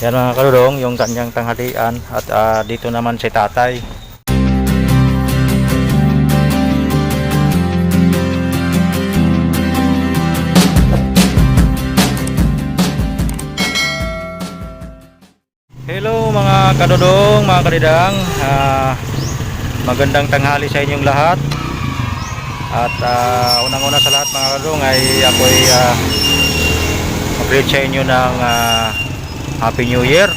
Yan mga kalulong, yung kanyang tanghalian at dito naman si tatay. Hello mga kalulong, mga kalidang, magandang tanghali sa inyong lahat. At unang-una sa lahat mga kalulong ay ako'y mag-greet sa inyo ng Happy New Year.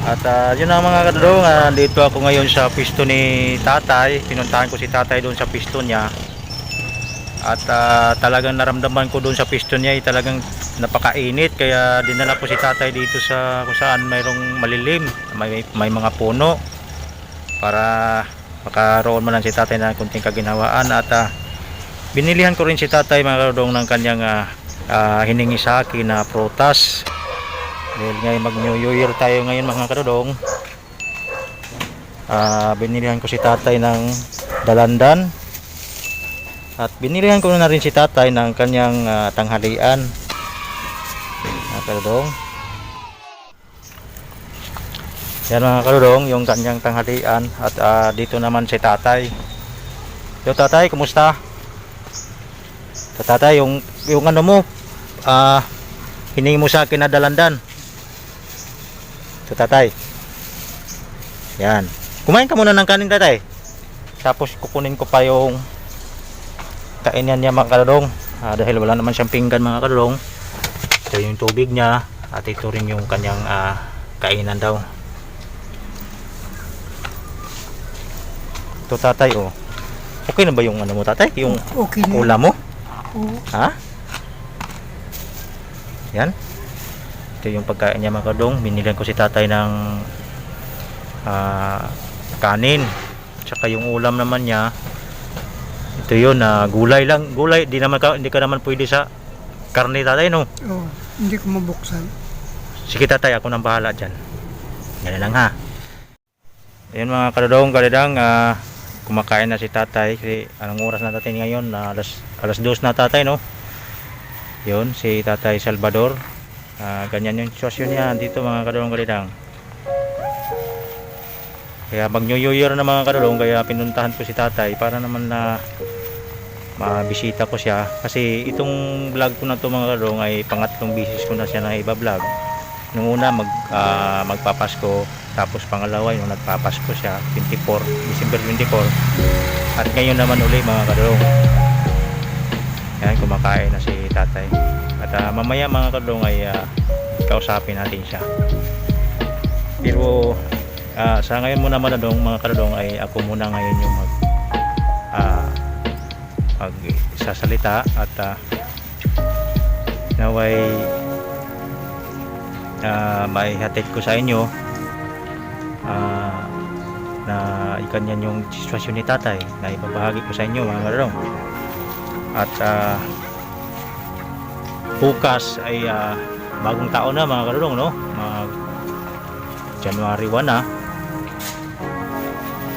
At yun ang mga kadulong, dito ako ngayon sa pisto ni tatay. Pinuntahan ko si tatay doon sa pisto niya. At talagang naramdaman ko doon sa pisto niya ay talagang napakainit. Kaya dinala ko si tatay dito sa kung saan mayroong malilim, may mga puno, para makaroon man lang si tatay ng kunting kaginhawaan. At binilihan ko rin si tatay mga kadulong ng kanyang hiningi sa akin na prutas. Dahil ngayon mag New Year tayo ngayon mga kadudong, binilihan ko si tatay ng dalandan at binilihan ko na rin si tatay ng kanyang tanghalian mga kadudong. Yan mga kadudong, yung kanyang tanghalian at dito naman si tatay. Yo tatay, kumusta? Tatay, yung ano mo, hiningi mo sa akin na dalandan. Ito tatay. Yan. Kumain ka muna ng kanin tatay. Tapos kukunin ko pa yung kainan niya mga kalulong. Dahil wala naman siyang pinggan mga kalulong. Ito yung tubig niya. At ito rin yung kanyang kainan daw. Ito tatay oh. Okay na ba yung ano mo tatay? Yung okay na. ulam mo? Oo. Ha? Yan. Ito yung pagkain niya mga kadong. Binilihan ko si tatay ng kanin. Tsaka yung ulam naman niya, ito yun, gulay lang. Gulay, hindi ka naman pwede sa karne tatay no? Oo, hindi ko mabuksan. Sige tatay, ako nang bahala dyan. Yan lang ha. Ayan mga kadong kalidang, kumakain na si tatay. Kasi anong oras na tatay ngayon? Alas 2 na tatay no? Yun, si tatay Salvador. Ganyan yung sitwasyon niya dito mga kadulong kalidang. Kaya mag New Year na mga kadulong, kaya pinuntahan ko si tatay para naman na mabisita ko siya. Kasi itong vlog ko na to mga kadulong ay pangatlong bisis ko na siya na iba-vlog. Nung una magpapasko, tapos pangalawa yung nagpapasko siya, December 24. At ngayon naman uli mga kadulong. Yan, kumakain na si tatay. At mamaya mga kadulong ay kausapin natin siya. Pero sa ngayon muna mga kadulong ay ako muna ngayon yung magsasalita at naway may hatid ko sa inyo na ikanyan yung sitwasyon ni tatay na ibabahagi ko sa inyo mga kadulong. At bukas ay bagong taon na mga kadulong no? January 1 na.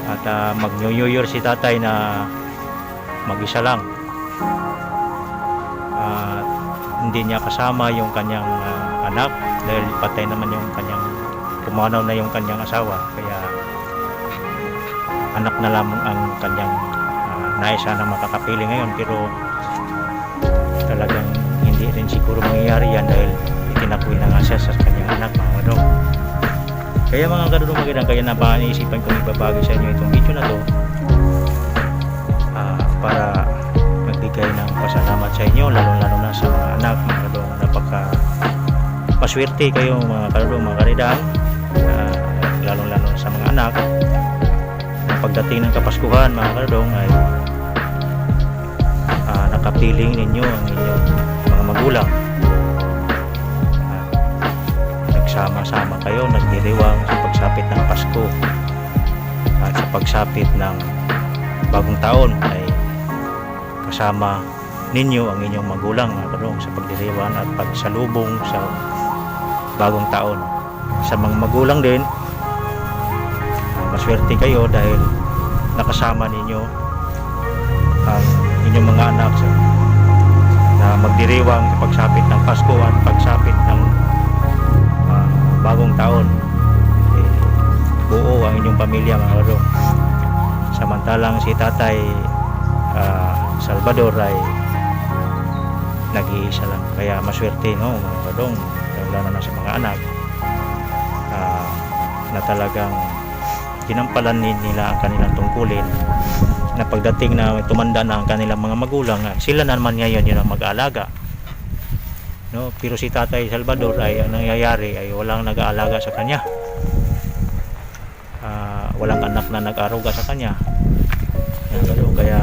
At mag New Year si tatay na mag-isa lang. Hindi niya kasama yung kanyang anak dahil patay naman yung kanyang, pumanaw na yung kanyang asawa. Kaya anak na lamang ang kanyang nais na makakapili ngayon. Pero talagang hindi rin siguro mangyayari yan dahil itinakwil na nga siya sa kanyang anak mga kadulong. Kaya mga kadulong magandang, kaya napaisipan kong ibabagi sa inyo itong video na to para magbigay ng pasalamat sa inyo, lalo na sa mga anak mga kadulong. Paswerte kayo mga kadulong, mga kalidang, lalo sa mga anak. Pagdating ng Kapaskuhan mga kadulong ay nakapiling ninyo ang inyong mga magulang. Nagsama-sama kayo, nagdiriwang sa pagsapit ng Pasko at sa pagsapit ng bagong taon ay kasama ninyo ang inyong magulang mga kadulong sa pagdiriwang at pagsalubong sa bagong taon. Sa mga magulang din, maswerte kayo dahil nakasama ninyo ang inyong mga anak na magdiriwang sa pagsapit ng Pasko at pagsapit ng bagong taon, eh, buo ang inyong pamilya mga kadong. Samantalang si Tatay Salvador ay nag-iisa lang, kaya maswerte no mga kadong, lalo na sa mga anak na talagang ginampalan nila ang kanilang tungkulin, na pagdating na tumanda na ang kanilang mga magulang, sila naman ngayon yun ang mag-aalaga, no? Pero si Tatay Salvador ay ang nangyayari ay walang nag-aalaga sa kanya, walang anak na nag-aruga sa kanya. Kaya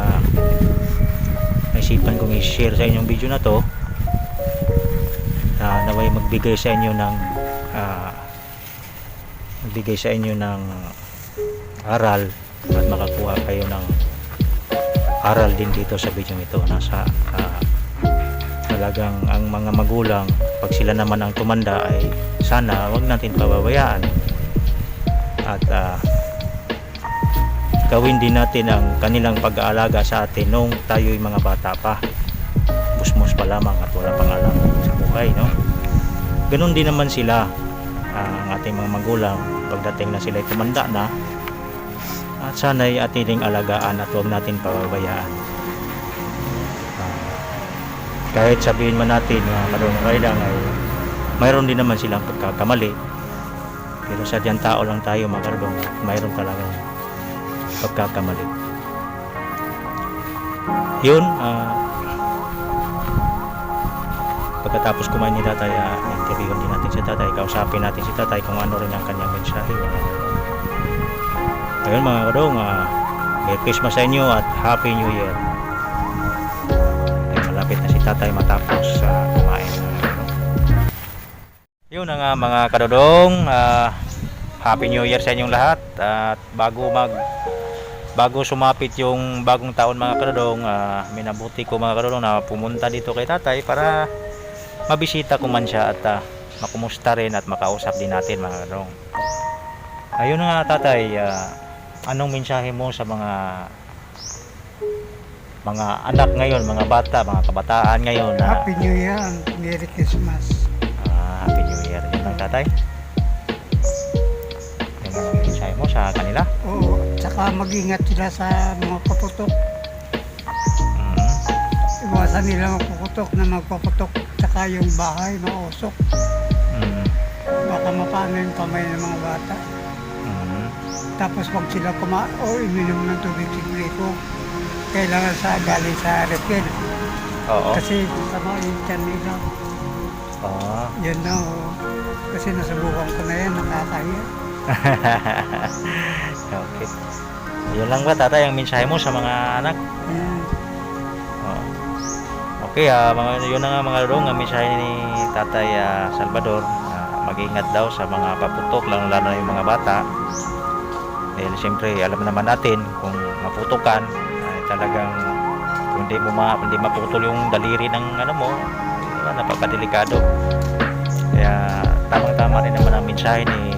naisipan kong i-share sa inyong video na to, naway magbigay sa inyo ng aral at makakuha kayo ng aral din dito sa video ito. Nasa talagang ang mga magulang, pag sila naman ang tumanda, ay sana wag natin pababayaan at gawin din natin ang kanilang pag-aalaga sa atin nung tayo'y mga bata pa, busmos pa lamang at wala pang alam sa buhay, no? Ganun din naman sila, ang ating mga magulang, pagdating na sila'y tumanda na, at sana'y ating alagaan at huwag natin pababayaan. Kahit sabihin man natin na kadong-kailang ay mayroon din naman silang pagkakamali, pero sadyang tao lang tayo mga kadong, mayroon talagang pagkakamali. Yun, pagkatapos kumain ni Tatay, interviewin din natin si Tatay, kausapin natin si Tatay kung ano rin ang kanyang mensahe. Ayun mga kadong, Merry Christmas sa inyo at Happy New Year. Ay, malapit na si Tatay matapos kumain. Yun na nga mga kadodong, Happy New Year sa inyong lahat. At bago sumapit yung bagong taon mga kadodong, minabuti ko mga kadodong na pumunta dito kay Tatay para mabisita ko man siya at makumusta rin at makausap din natin mga kadodong. Ayun na nga Tatay, anong mensahe mo sa mga anak ngayon, mga bata, mga kabataan ngayon? Happy New Year and Merry Christmas. Happy New Year. Yun lang Tatay, yung mga mensahe mo sa kanila. Oo, tsaka mag-ingat sila sa mga paputok. Iwasan nila magpuputok na magpaputok, tsaka yung bahay mausok. Baka mapano yung kamay ng mga bata. Tapos pag sila o ininom ng tubig sigurito, kailangan galing sa refill. Oo. Kasi sama yung tiyan nila. Yan na, kasi nasubukan ko na yan, nakakahiya. Okay. Yun lang ba Tatay ang mensahe mo sa mga anak? Okay, yun na nga mga kadodong, ang mensahe ni Tatay Salvador, mag-ingat daw sa mga paputok, lalo na yung mga bata. Dahil siyempre alam naman natin kung maputukan ay talagang kung hindi maputol yung daliri ng napakadelikado. Kaya tamang-tama rin naman ang mensahe ni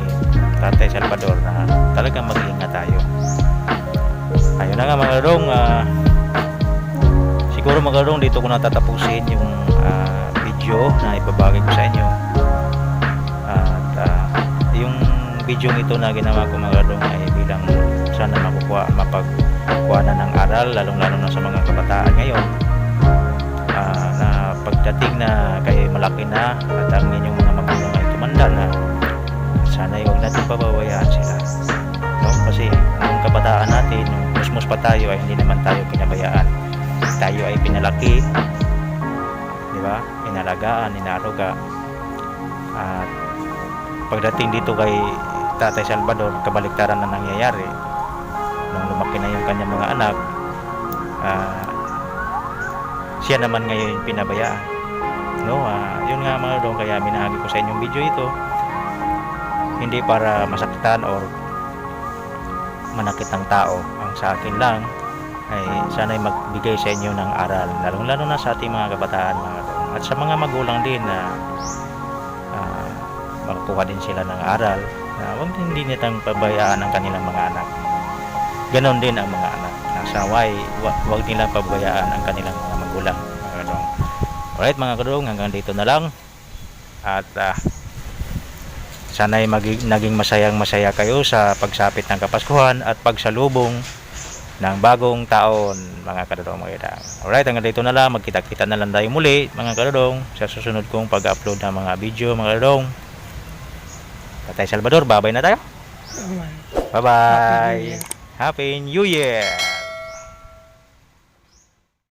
Tatay Salvador na talagang mag-iingat tayo. Ayun na nga mga kadodong, siguro mga kadodong dito ko natatapusin yung video na ibabagi ko sa inyo. At yung video ito na ginawa ko mga kadodong ay bilang sana mapagkuha na ng aral, lalong-lalo na sa mga kabataan ngayon, na pagdating na kayo malaki na at ang inyong mga magulang ay tumanda na, sana huwag natin pababayaan sila, no? Kasi nung kabataan natin, nung musmus pa tayo, ay hindi naman tayo pinabayaan. Tayo ay pinalaki, di ba? Inalagaan, inaruga. At pagdating dito kay Tatay Salvador, kabaliktaran na nangyayari. Nung lumaki na yung kanyang mga anak, siya naman ngayon pinabayaan, no? Yun nga mga kadodong, kaya minahagi ko sa inyong video ito, hindi para masaktan or manakit ang tao. Ang sa akin lang ay sana'y magbigay sa inyo ng aral, lalong-lalo na sa ating mga kabataan mga kadodong, at sa mga magulang din na makakuha din sila ng aral, na hindi nitang pabayaan ang kanilang mga anak. Ganon din ang mga anak, wag nila pabayaan ang kanilang mga magulang mga kadodong. Alright mga kadodong, hanggang dito na lang, at sana'y naging masaya kayo sa pagsapit ng Kapaskuhan at pagsalubong ng bagong taon, mga kadodong mga idang. Alright, hanggang dito na lang. Magkita-kita na lang tayo muli, mga kadodong, sa susunod kong pag-upload ng mga video, mga kadodong. Tatay Salvador, babay na tayo. Alright. Bye-bye. Happy New Year. Happy New Year.